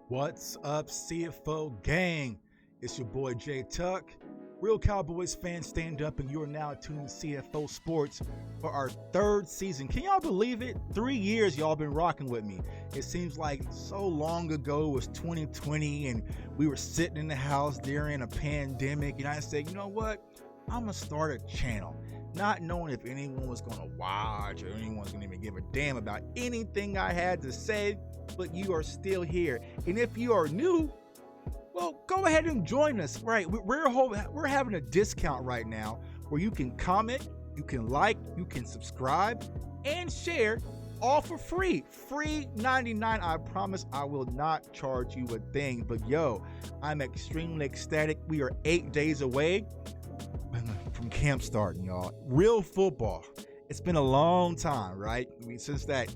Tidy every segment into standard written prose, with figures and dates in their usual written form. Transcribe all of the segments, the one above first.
What's up, CFO gang? It's your boy Jay Tuck. Real Cowboys fans, stand up, and you are now tuned to CFO Sports for our third season. Can y'all believe it? 3 years y'all been rocking with me. It seems like so long ago it was 2020 and we were sitting in the house during a pandemic, and I said, you know what? I'm going to start a channel. Not knowing if anyone was going to watch or anyone's going to even give a damn about anything I had to say, but you are still here. And if you are new, well, go ahead and join us. Right, we're having a discount right now where you can comment, you can like, you can subscribe, and share, all for free. Free 99. I promise I will not charge you a thing. But yo, I'm extremely ecstatic. We are 8 days away from camp starting, y'all. Real football. It's been a long time, right? I mean, since that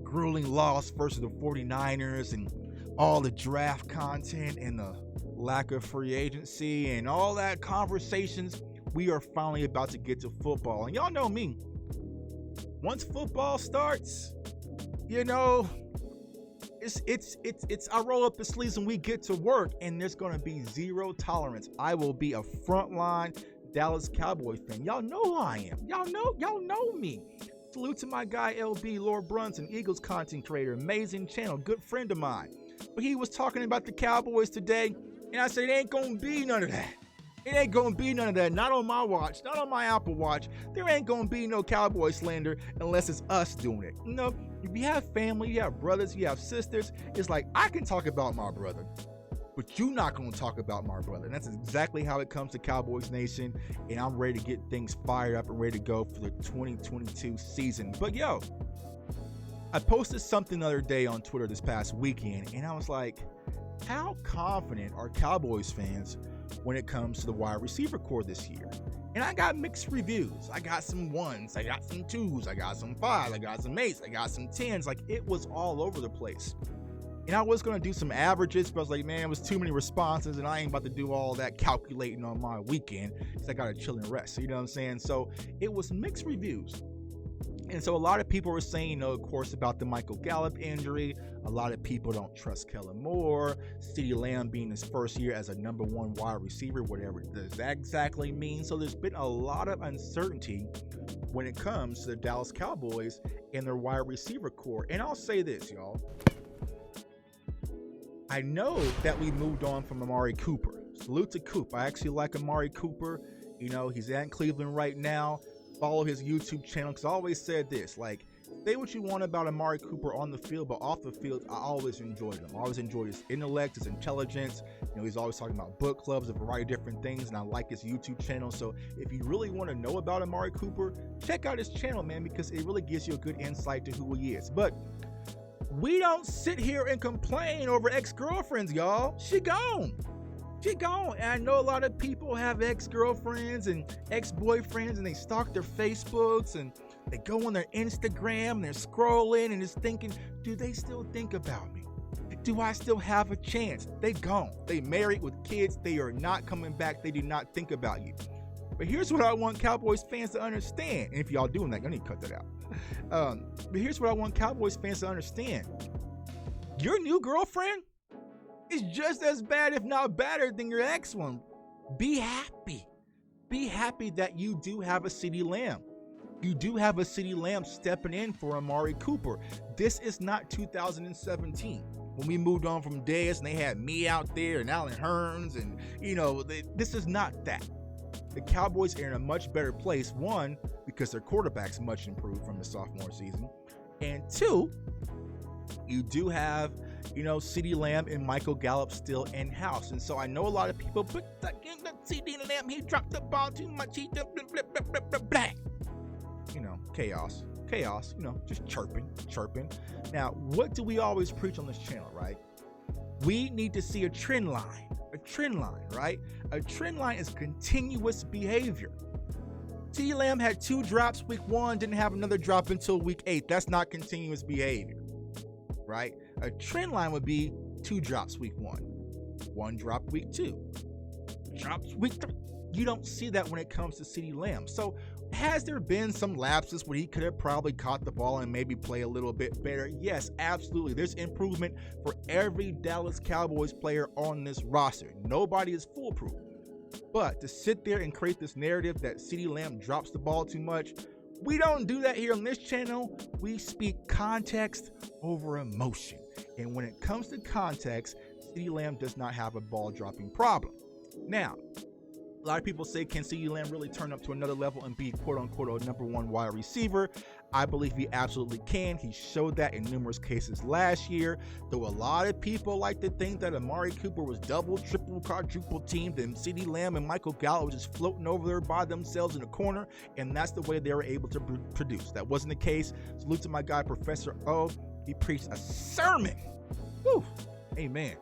grueling loss versus the 49ers and all the draft content and the lack of free agency and all that conversations, we are finally about to get to football. And y'all know me. Once football starts, you know, it's I roll up the sleeves and we get to work, and there's gonna be zero tolerance. I will be a frontline Dallas Cowboy fan. Y'all know who I am. Y'all know me. Salute to my guy LB, Lord Brunson, Eagles content creator, amazing channel, good friend of mine. But he was talking about the Cowboys today, and I said, it ain't gonna be none of that. It ain't gonna be none of that. Not on my watch, not on my Apple Watch. There ain't gonna be no Cowboy slander unless it's us doing it. You know, if you have family, you have brothers, you have sisters, it's like, I can talk about my brother, but you're not going to talk about my brother. And that's exactly how it comes to Cowboys Nation. And I'm ready to get things fired up and ready to go for the 2022 season. But yo, I posted something the other day on Twitter this past weekend, and I was like, how confident are Cowboys fans when it comes to the wide receiver core this year? And I got mixed reviews. I got some ones, I got some twos, I got some fives, I got some eights, I got some tens. Like, it was all over the place. And I was going to do some averages, but I was like, man, it was too many responses, and I ain't about to do all that calculating on my weekend because I got to chill and rest. You know what I'm saying? So it was mixed reviews. And so a lot of people were saying, you know, of course, about the Michael Gallup injury. A lot of people don't trust Kellen Moore. CeeDee Lamb being his first year as a number one wide receiver, whatever does that exactly mean? So there's been a lot of uncertainty when it comes to the Dallas Cowboys and their wide receiver core. And I'll say this, y'all. I know that we moved on from Amari Cooper. Salute to Coop. I actually like Amari Cooper. You know, he's at Cleveland right now. Follow his YouTube channel, because I always said this, like, say what you want about Amari Cooper on the field, but off the field, I always enjoyed him. I always enjoyed his intellect, his intelligence. You know, he's always talking about book clubs, a variety of different things, and I like his YouTube channel. So if you really want to know about Amari Cooper, check out his channel, man, because it really gives you a good insight to who he is. But we don't sit here and complain over ex-girlfriends, y'all. She gone. And I know a lot of people have ex-girlfriends and ex-boyfriends, and they stalk their Facebooks and they go on their Instagram and they're scrolling and just thinking, do they still think about me? Do I still have a chance? They gone. They married with kids. They are not coming back. They do not think about you. But here's what I want Cowboys fans to understand. And if y'all doing that, I need to cut that out. But here's what I want Cowboys fans to understand. Your new girlfriend is just as bad, if not better, than your ex one. Be happy. Be happy that you do have a CeeDee Lamb. You do have a CeeDee Lamb stepping in for Amari Cooper. This is not 2017 when we moved on from Dez and they had me out there and Allen Hurns, and you know, this is not that. The Cowboys are in a much better place, one, because their quarterback's much improved from the sophomore season, and two, you do have, you know, CeeDee Lamb and Michael Gallup still in-house. And so I know a lot of people, but CeeDee Lamb, he dropped the ball too much, he blah, blah, blah, blah, blah, blah. You know, chaos, you know, just chirping. Now, what do we always preach on this channel, right? We need to see a trend line, right? A trend line is continuous behavior. CeeDee Lamb had 2 drops week 1, didn't have another drop until week 8. That's not continuous behavior, right? A trend line would be 2 drops week 1, 1 drop week 2, drops week 3. You don't see that when it comes to CeeDee Lamb. So Has there been some lapses where he could have probably caught the ball and maybe play a little bit better? Yes, absolutely. There's improvement for every Dallas Cowboys player on this roster. Nobody is foolproof. But to sit there and create this narrative that CeeDee Lamb drops the ball too much, we don't do that here on this channel. We speak context over emotion. And when it comes to context, CeeDee Lamb does not have a ball dropping problem. Now, a lot of people say, can CeeDee Lamb really turn up to another level and be quote-unquote a number one wide receiver? I believe he absolutely can. He showed that in numerous cases last year. Though a lot of people like to think that Amari Cooper was double, triple, quadruple teamed, and CeeDee Lamb and Michael Gallup were just floating over there by themselves in the corner, and that's the way they were able to produce. That wasn't the case. Salute to my guy, Professor O. He preached a sermon. Woo! Amen.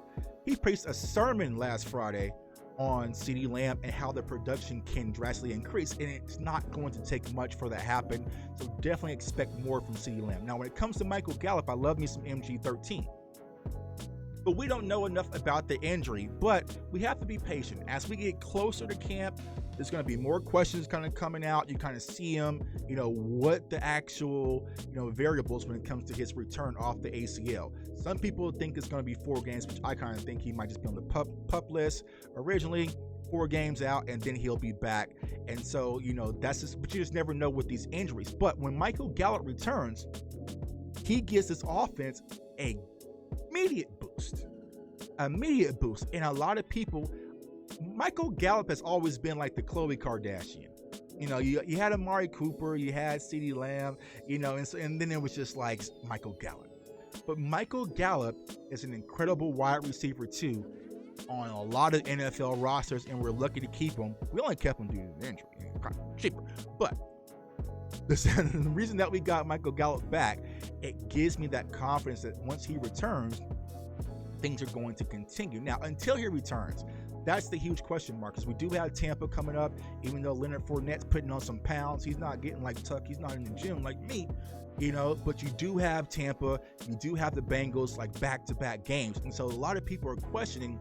He preached a sermon last Friday on CeeDee Lamb and how the production can drastically increase, and it's not going to take much for that to happen, so definitely expect more from CeeDee Lamb. Now, when it comes to Michael Gallup, I love me some MG13, but we don't know enough about the injury, but we have to be patient. As we get closer to camp, there's going to be more questions kind of coming out. You kind of see him, what the actual, variables when it comes to his return off the ACL. Some people think it's going to be 4 games, which I kind of think he might just be on the pup list. Originally, 4 games out, and then he'll be back. And so, that's just, but you just never know with these injuries. But when Michael Gallup returns, he gives this offense a immediate boost. And a lot of people, Michael Gallup has always been like the Khloe Kardashian. You had Amari Cooper, you had CeeDee Lamb, and then it was just like Michael Gallup. But Michael Gallup is an incredible wide receiver too on a lot of NFL rosters, and we're lucky to keep him. We only kept him due to the injury, kind of cheaper. But the reason that we got Michael Gallup back, it gives me that confidence that once he returns, things are going to continue. Now, until he returns, that's the huge question mark, because we do have Tampa coming up. Even though Leonard Fournette's putting on some pounds, he's not getting like Tuck, he's not in the gym like me, but you do have Tampa, you do have the Bengals like back-to-back games. And so a lot of people are questioning,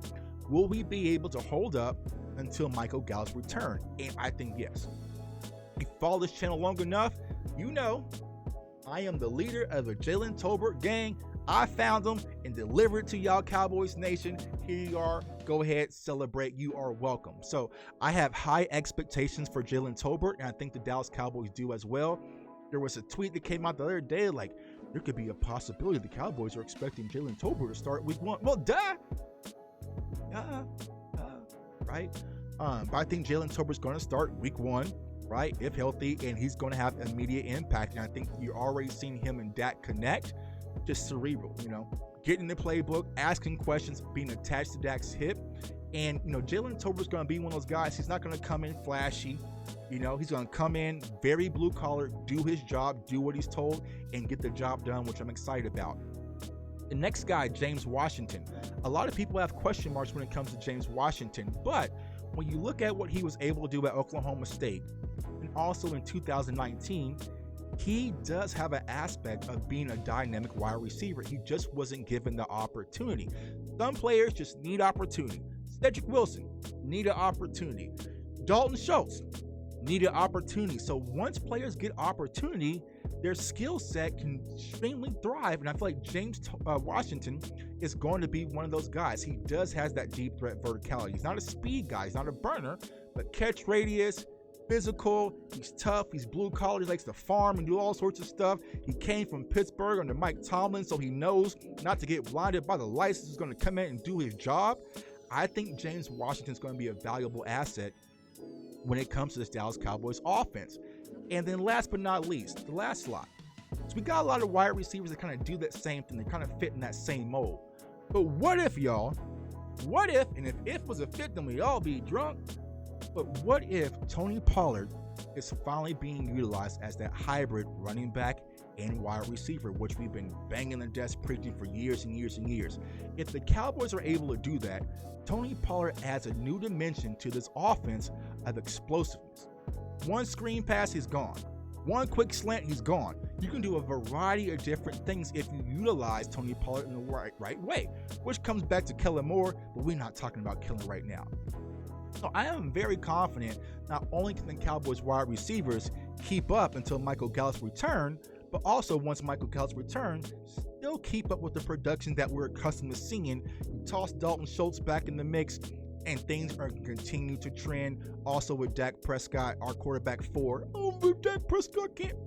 will we be able to hold up until Michael Gallup's return? And I think yes. If you follow this channel long enough, I am the leader of the Jalen Tolbert gang. I found them and delivered to y'all Cowboys Nation. Here you are. Go ahead, celebrate. You are welcome. So I have high expectations for Jalen Tolbert, and I think the Dallas Cowboys do as well. There was a tweet that came out the other day, like, there could be a possibility the Cowboys are expecting Jalen Tolbert to start week 1. Well, right? But I think Jalen Tolbert's going to start week 1, right, if healthy, and he's going to have immediate impact. And I think you're already seeing him and Dak connect. Just cerebral, getting in the playbook, asking questions, being attached to Dak's hip. And, Jalen Tolbert's going to be one of those guys. He's not going to come in flashy. He's going to come in very blue collar, do his job, do what he's told, and get the job done, which I'm excited about. The next guy, James Washington. A lot of people have question marks when it comes to James Washington, but when you look at what he was able to do at Oklahoma State, and also in 2019, he does have an aspect of being a dynamic wide receiver. He just wasn't given the opportunity. Some players just need opportunity. Cedric Wilson need an opportunity. Dalton Schultz need an opportunity. So once players get opportunity, their skill set can extremely thrive. And I feel like James Washington is going to be one of those guys. He does has that deep threat verticality. He's not a speed guy. He's not a burner, but catch radius, physical, he's tough, he's blue collar, he likes to farm and do all sorts of stuff. He came from Pittsburgh under Mike Tomlin, so he knows not to get blinded by the lights. He's going to come in and do his job. I think James Washington's going to be a valuable asset when it comes to this Dallas Cowboys offense. And then last but not least, the last slot. So we got a lot of wide receivers that kind of do that same thing. They kind of fit in that same mold. But what if, y'all? What if, and if was a fit, then we all be drunk. But what if Tony Pollard is finally being utilized as that hybrid running back and wide receiver, which we've been banging the desk preaching for years and years and years? If the Cowboys are able to do that, Tony Pollard adds a new dimension to this offense of explosiveness. One screen pass, he's gone. One quick slant, he's gone. You can do a variety of different things if you utilize Tony Pollard in the right way, which comes back to Kellen Moore, but we're not talking about Kellen right now. So I am very confident not only can the Cowboys wide receivers keep up until Michael Gallup's return, but also once Michael Gallup's return, still keep up with the production that we're accustomed to seeing. You toss Dalton Schultz back in the mix, and things are continue to trend. Also with Dak Prescott, our quarterback 4. Oh, but Dak Prescott can't.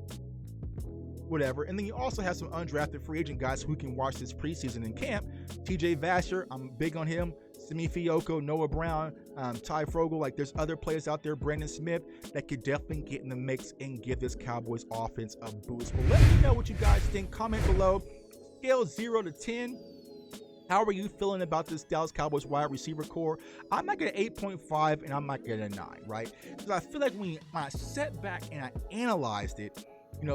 Whatever. And then you also have some undrafted free agent guys who can watch this preseason in camp. TJ Vasher, I'm big on him. Simi Fioco, Noah Brown, Ty Frogel. Like, there's other players out there, Brandon Smith, that could definitely get in the mix and give this Cowboys offense a boost. But let me know what you guys think. Comment below. Scale 0 to 10. How are you feeling about this Dallas Cowboys wide receiver core? I might get an 8.5 and I might get a 9, right? Because I feel like when I sat back and I analyzed it,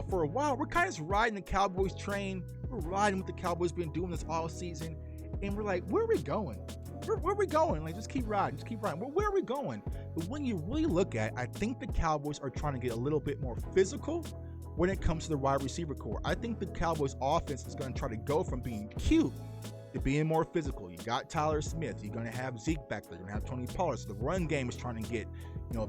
for a while, we're kind of just riding the Cowboys train. We're riding what the Cowboys been doing this all season. And we're like, where are we going? Where are we going? Like, just keep riding. Well, where are we going? But when you really look at it, I think the Cowboys are trying to get a little bit more physical when it comes to the wide receiver core. I think the Cowboys offense is going to try to go from being cute to being more physical. You got Tyler Smith. You're going to have Zeke back there. You're going to have Tony Pollard. So the run game is trying to get,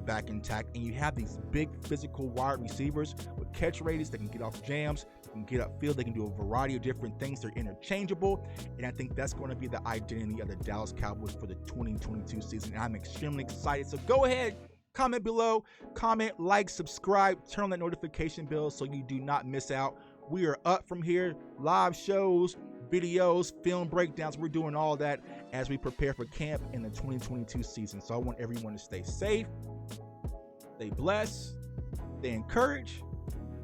back intact. And you have these big physical wide receivers with catch radius that can get off jams, can get upfield. They can do a variety of different things. They're interchangeable. And I think that's going to be the identity of the Dallas Cowboys for the 2022 season. And I'm extremely excited. So go ahead, comment below, comment, like, subscribe, turn on that notification bell so you do not miss out. We are up from here. Live shows, videos, film breakdowns. We're doing all that as we prepare for camp in the 2022 season. So I want everyone to stay safe, stay blessed, stay encouraged.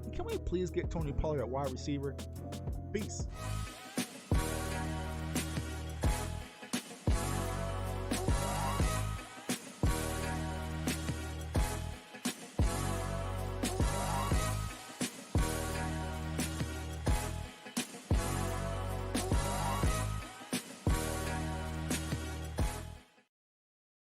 And can we please get Tony Pollard at wide receiver? Peace.